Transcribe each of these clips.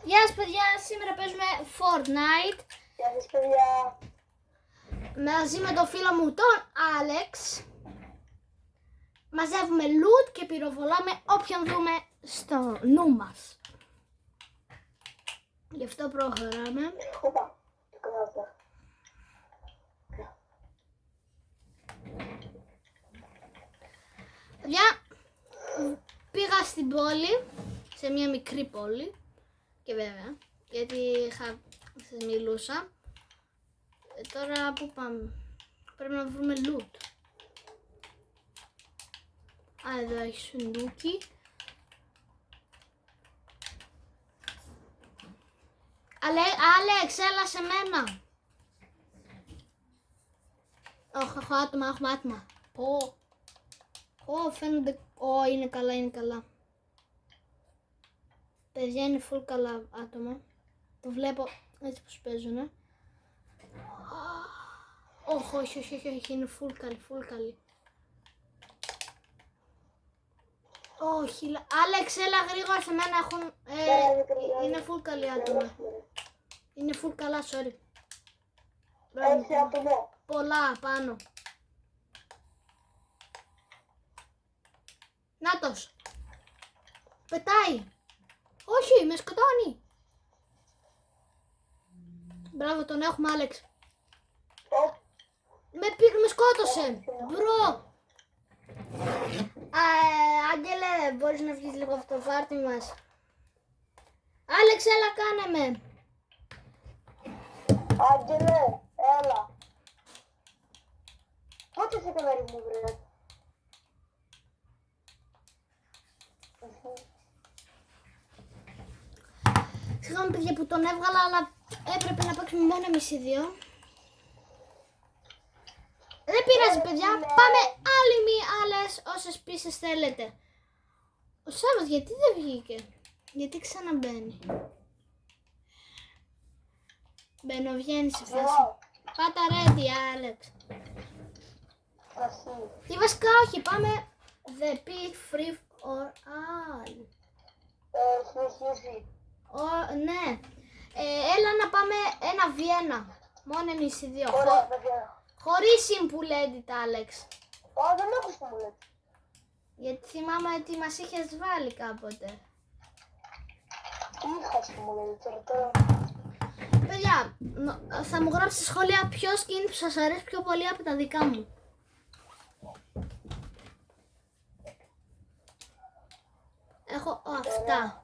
Γεια σας παιδιά, σήμερα παίζουμε Fortnite. Γεια σας παιδιά. Μαζί με τον φίλο μου τον Άλεξ. Μαζεύουμε loot και πυροβολάμε όποιον δούμε στο νου μας. Γι' αυτό προχωράμε. Οπα, το κάνω αυτό. Παιδιά, πήγα στην πόλη, σε μια μικρή πόλη. Και βέβαια, γιατί σας μιλούσα. Τώρα που πάμε, πρέπει να βρούμε loot. Α, εδώ έχει σουντούκι. Άλεξ, έλα σε μένα. Όχι, έχω άτομα, έχουμε άτομα. Φαίνονται, είναι καλά, είναι καλά. Παιδιά, είναι full καλά άτομα. Το βλέπω έτσι πως παίζουνε. Όχι, είναι full καλή. Όχι, Άλεξ, έλα γρήγορα σε μένα, έχουν, είναι full καλή άτομα. Είναι full καλά, sorry. Έτσι άτομα. Πολλά πάνω. Νάτος. Πετάει. Όχι, με σκοτώνει. Μπράβο, τον έχουμε, Άλεξ. Με σκότωσε. Μπρο. Άγγελε, μπορείς να βγεις λίγο από το πάρτι μας. Άλεξ, έλα, κάνε με. Άγγελε, έλα. Πότε σε καμέρι μου βρε. Συγγνώμη παιδιά που τον έβγαλα, αλλά έπρεπε να παίξουμε μόνο εμείς οι δύο. Δεν πειράζει παιδιά, πάμε άλλες όσες πίσες θέλετε. Ο Σάββας γιατί δεν βγήκε, γιατί ξαναμπαίνει. Μπαίνω, βγαίνει σε φάση. Πάτα ready, Άλεξ. Τι βασικά όχι, πάμε the pit free or all. Συνεχίζει. Ναι, έλα να πάμε 1v1, μόνο εμείς οι δύο. Ωραία παιδιά. Χωρίς simple edit, Άλεξ. Δεν έχω συμβουλές. Γιατί θυμάμαι ότι μας είχες βάλει κάποτε. Είχα συμβουλές τώρα. Παιδιά, θα μου γράψετε στα σχόλια ποιο skin που σας αρέσει πιο πολύ από τα δικά μου. Έχω αυτά.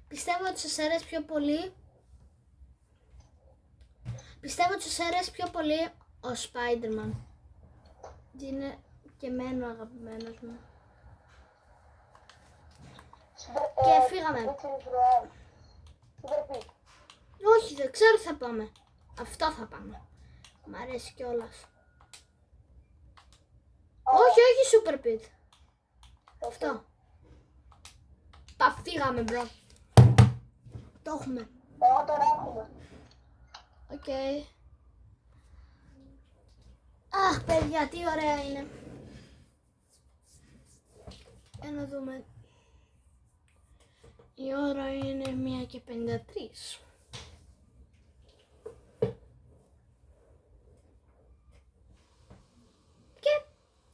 Πιστεύω ότι σας αρέσει πιο πολύ. Πιστεύω ότι σας αρέσει πιο πολύ ο Spider-Man. Είναι και εμένα ο αγαπημένος μου. Και φύγαμε. Όχι, δεν ξέρω τι θα πάμε. Αυτό θα πάμε. Μ' αρέσει κιόλας. Όχι, Super Pit. Αυτό. Φύγαμε, μπρο. Το έχουμε. Τώρα έχουμε. Οκ. Αχ, παιδιά, τι ωραία είναι. Για να δούμε. Η ώρα είναι 1:53. Και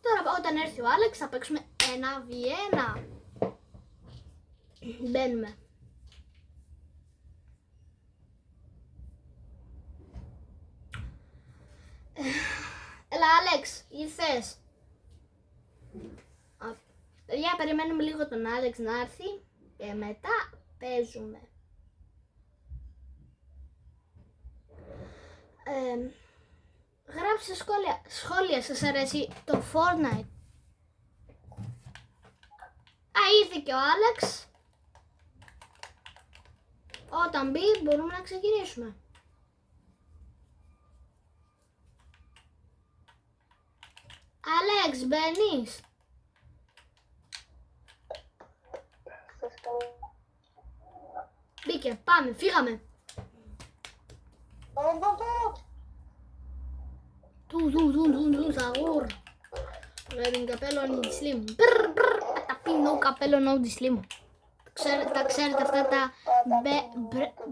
τώρα όταν έρθει ο Άλεξ θα παίξουμε 1v1. Μπαίνουμε. Έλα, Άλεξ, ήρθες. Παιδιά, περιμένουμε λίγο τον Άλεξ να έρθει και μετά παίζουμε. Γράψτε σχόλια, σας αρέσει το Fortnite. Ήρθε και ο Άλεξ. Όταν μπει μπορούμε να ξεκινήσουμε. Άλεξ, μπαίνεις. Μπήκε, πάμε, φύγαμε. Του, σαγούρ. Πρέπει καπέλο νο di slimo. Tapino καπέλο no di slimo. Τα ξέρετε αυτά τα,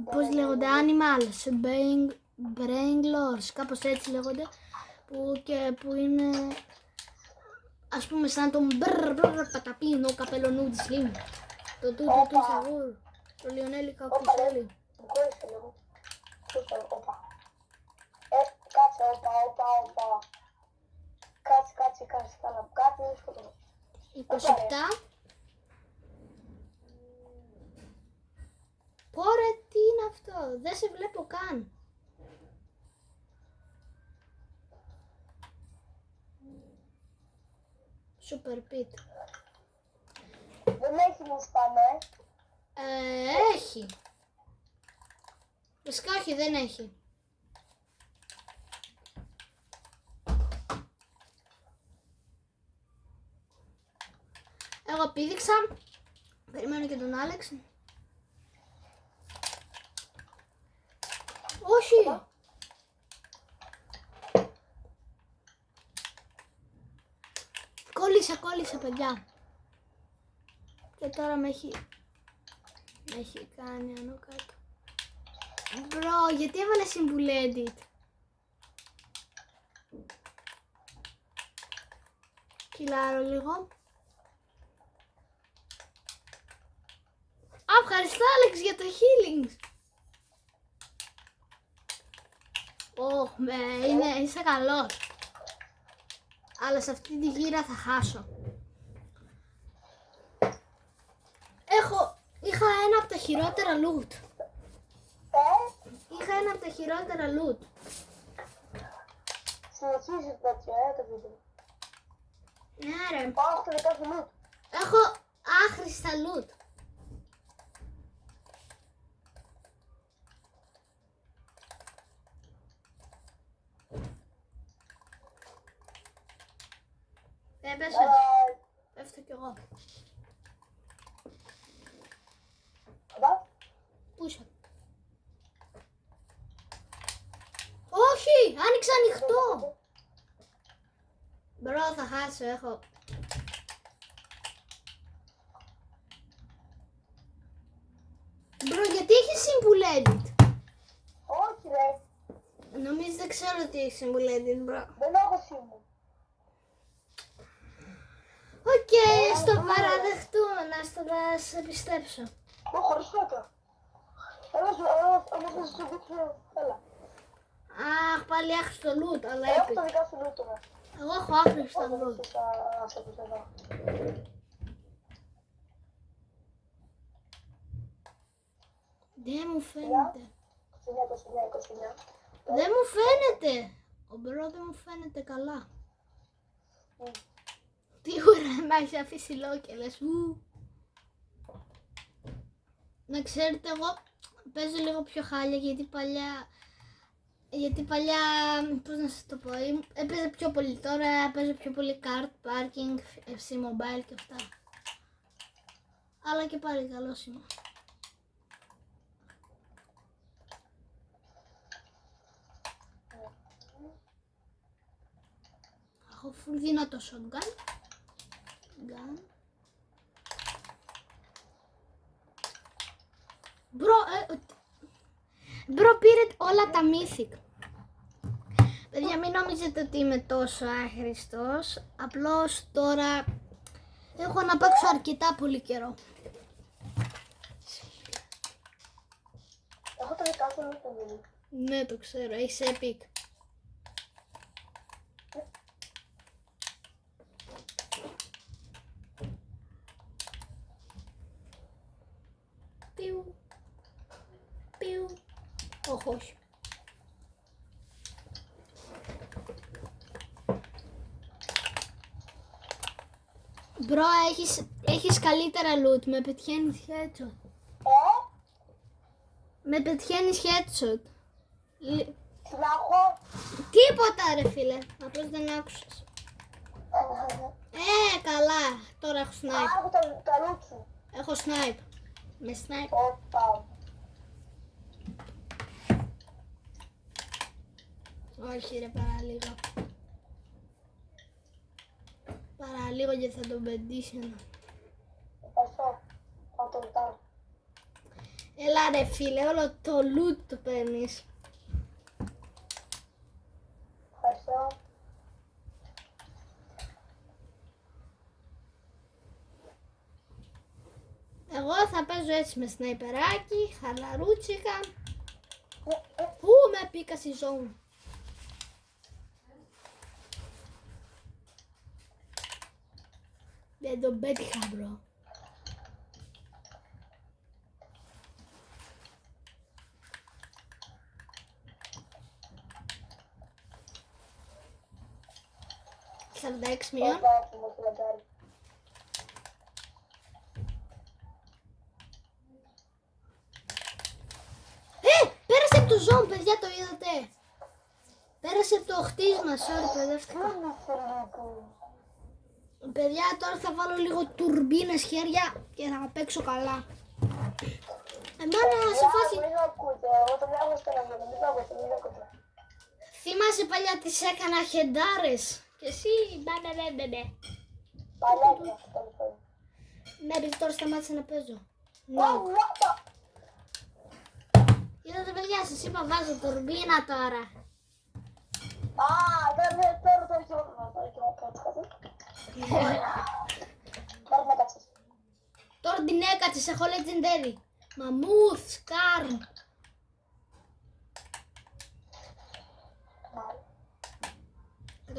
πώς λέγονται, animals, brainlords, κάπως έτσι λέγονται, που είναι, ας πούμε, σαν τον παταπίνο καπελονού της Λίμ, το τούτο του Σαγούρ, το Λιονέλη Κακουσέλη. Κόλλησε λίγο. Όπα. Κάτσε, όπα. Κάτσε, καλά. Κάτσε, δεν σκοτώνω. 27. Πόρε, τι είναι αυτό, δεν σε βλέπω καν. Super Pit. Δεν έχει μουστάμε. Έχει. Φυσικά όχι, δεν έχει. Εγώ πήδηξα. Περιμένω και τον Άλεξ. Όχι. Κόλλησε παιδιά. Και τώρα με έχει κάνει άνω κάτω. Μπρο, γιατί έβαλε συμβουλή edit. Κυλάρω λίγο. Ευχαριστώ Άλεξ για το healing. Είσαι καλός. Αλλά σε αυτή τη γύρα θα χάσω. Είχα ένα από τα χειρότερα loot. Συνεχίζει τέτοιο, το βίντεο. Ναι ρε. Πάω στο δικά σου loot. Έχω άχρηστα loot. Έπεσε. Πέφτω κι εγώ. Πού είσαι? Όχι! Άνοιξε ανοιχτό! Μπρο, θα χάσω, έχω. Μπρο, γιατί έχει συμβουλέντ? Όχι ρε. Νομίζω δεν ξέρω ότι έχει συμβουλέντ, μπρο. Δεν έχω σύμβουλο. Οκ, στο παραδεχτούμε, να σε πιστέψω. Χωρίς φώτα. Εγώ θα σου δείξω, έλα. Αχ, πάλι άχρηστο loot, αλλά Έχω epic. τα δικά σου loot τώρα. Εγώ έχω άχρηστο loot. Δεν μου φαίνεται. 29. Δεν μου φαίνεται. Ο μπρο δεν μου φαίνεται καλά. Τι ώρα με έχει αφήσει λόκελες. Να ξέρετε, εγώ παίζω λίγο πιο χάλια γιατί παλιά, πώς να σας το πω, έπαιζα πιο πολύ. Τώρα παίζω πιο πολύ kart, parking, FC mobile και αυτά. Αλλά και πάλι καλός είμαι. Έχω full δυνατό shotgun. Μπρο, πήρε όλα τα mythic. Παιδιά, μην νομίζετε ότι είμαι τόσο άχρηστος. Απλώς τώρα έχω να παίξω αρκετά πολύ καιρό. Έχω τα δικά σου loot. Ναι, το ξέρω, έχεις epic. Πιου. Όχι. Μπρο, έχεις καλύτερα loot. Με πετυχαίνεις headshot. Με πετυχαίνεις headshot. Συνάχω. Τίποτα ρε φίλε. Απλώς δεν άκουσες. Καλά. Τώρα έχω snipe. Έχω τα loot σου. Έχω snipe. Με snipe. Όπα. Όχι ρε, παραλίγο. Παραλίγο γιατί θα τον πεντήσει ένα. Ευχαριστώ. Θα το ρωτάω. Έλα ρε φίλε, όλο το loot το παίρνεις. Ευχαριστώ. Εγώ θα παίζω έτσι με σναϊπεράκι, χαλαρούτσικα. Πού με πήκα στη zone. Δεν τον πέτυχα μπρο. Σαράντα έξι μείον. Ευχαριστώ μου φιλαντάρι. Πέρασε από το zone, παιδιά, το είδατε. Πέρασε από το χτίσμα, sorry, παιδεύτηκα. Μόνο φιλικό. Παιδιά, τώρα θα βάλω λίγο τουρμπίνες χέρια και θα παίξω καλά. Εμένα σε φάση... Μην ακούτε, εγώ τον έχω στο νόμο, μην ακούτε. Θυμάσαι παλιά τις έκανα χεντάρες. Και εσύ, μπε. Παλιά είναι αυτό το λοιπόν. Ναι, επειδή τώρα σταμάτησα να παίζω. Είδατε παιδιά, σας είπα βάζω τουρμπίνα τώρα. Α, τώρα το αρχιόνα. Τώρα με κάτσεις. Τώρα την έκατσες, έχω legendary. Μαμούθ, σκάρν. Μάλιστα. 135.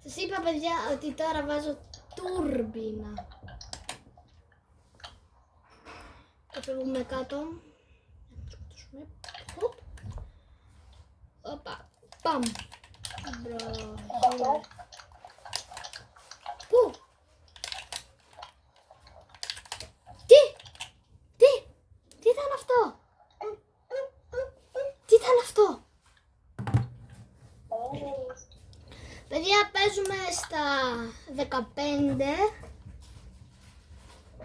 Σας είπα παιδιά ότι τώρα βάζω τουρμπίνα. Θα φεύγουμε κάτω. Οπα, παμ. Μπρο. Πού? Τι ήταν αυτό? Τι ήταν αυτό? Παιδιά, παίζουμε στα 15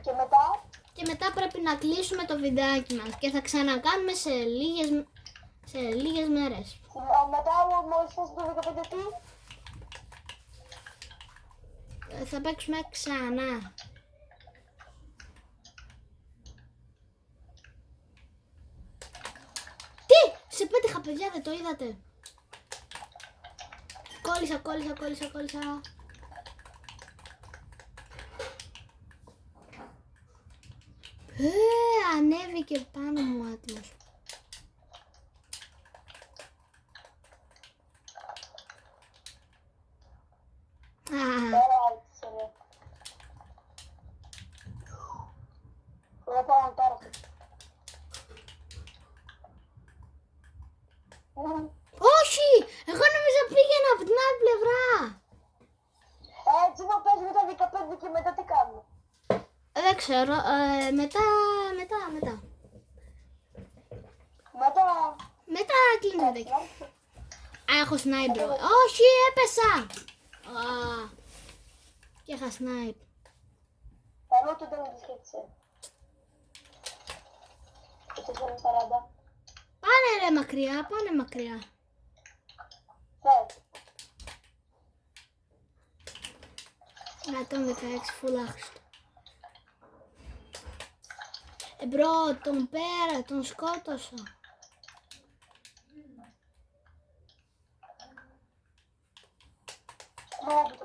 Και μετά, και μετά πρέπει να κλείσουμε το βιντεάκι μας και θα ξανακάνουμε σε λίγες μέρες. μετά μόλις φτάσει το 15 τι, Θα παίξουμε ξανά. Τι! Σε πέτυχα παιδιά, δεν το είδατε? Κόλλησα. Ανέβηκε πάνω μου ο άτιμος. άρχισε ρε. Εγώ πάω τώρα. Όχι! Εγώ νόμιζα πήγαινα από την άλλη πλευρά. Έτσι να παίζουμε τα 15 και μετά τι κάνουμε. Δεν ξέρω. Μετά. Μετά κλείνει το βιντεάκι. Έχω σνάιπ. Όχι, έπεσα. Και είχα σνάιπ. Καλό του δεν μου σχέτισε. Και 440. Πάνε ρε μακριά. Θες. 116 φουλάχιστο. Μπρο, τον σκότωσα. Μέσα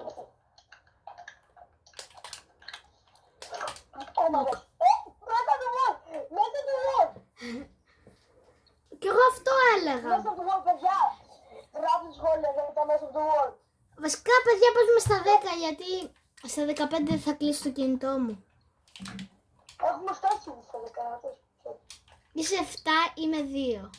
του wall! Κι εγώ αυτό έλεγα. Μέσα του wall, παιδιά! Γράφει σχόλια για τα μέσα του wall. Βασικά παιδιά παίζουμε στα 10 γιατί στα 15 δεν θα κλείσει το κινητό μου. Έχουμε φτάσει στα 10. Είσαι 7, είμαι 2.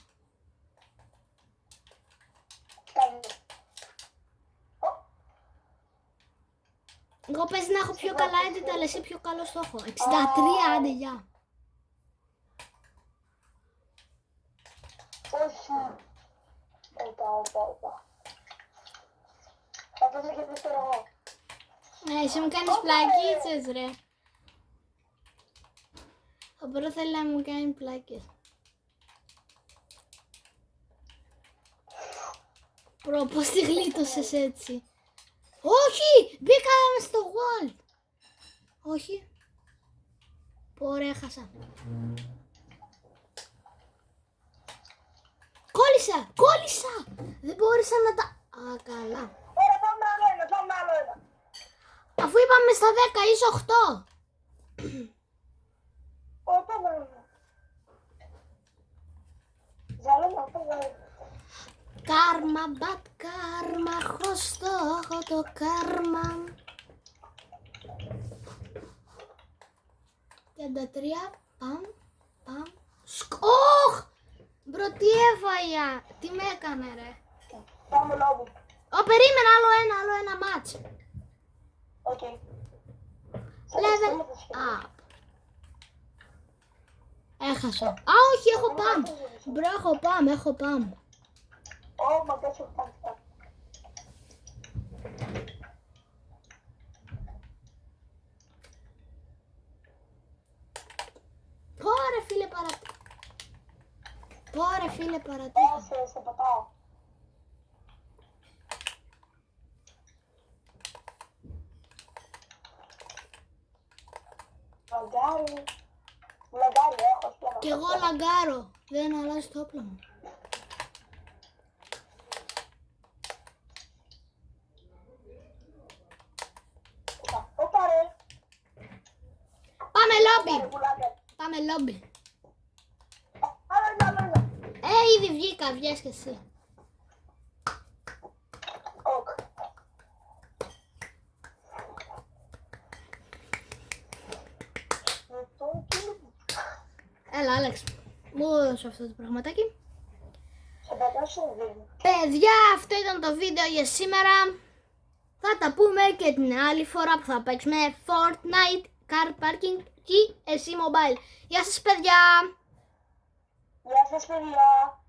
Εγώ παίζει να έχω πιο καλά edit, αλλά εσύ πιο καλό στόχο. 63, άντε γεια. Όχι. Οπα. Θα το και πίσω εγώ. Ναι, εσύ μου κάνεις πλακίτσες ρε. Ο Μπρο θέλει να μου κάνει πλάκες. Μπρο, πώς τη γλίτωσες έτσι? Όχι! Μπήκα στο wall! Όχι. Ωραία, έχασα. Κόλλησα! Δεν μπόρεσα να τα... Α, καλά. Ωραία, πάμε άλλο ένα. Αφού είπαμε στα 10, είσαι 8. Ωραία, πάμε άλλο ένα. Ζαλό. Κάρμα, bad κάρμα, χρωστώ, έχω το κάρμα. 33, παμ. Σκοχ! Μπρο, τι έφαγα, τι με έκανε ρε. Πάμε λόμπι. Περίμενα άλλο ένα μάτς. Οκ. Level up. Έχασα. Όχι, έχω παμ. Μπρο, έχω παμ. Oh my gosh, έχω πάλι. Πόρε φίλε παρατήχα. Σε πατάω. Λαγκάρι έχω σπίτι. Κι εγώ λαγκάρω. Δεν αλλάζει το όπλο μου. Όπα ρε. Πάμε λόμπι. Άλλο ένα. Ήδη βγήκα, βγες και εσύ. Οκ. Έλα, Άλεξ. Μου δώσω αυτό το πραγματάκι. Σε πατάσω δύο. Παιδιά, αυτό ήταν το βίντεο για σήμερα. Θα τα πούμε και την άλλη φορά που θα παίξουμε Fortnite, Car Parking και εσύ Mobile. Γεια σας παιδιά! Γεια σας παιδιά.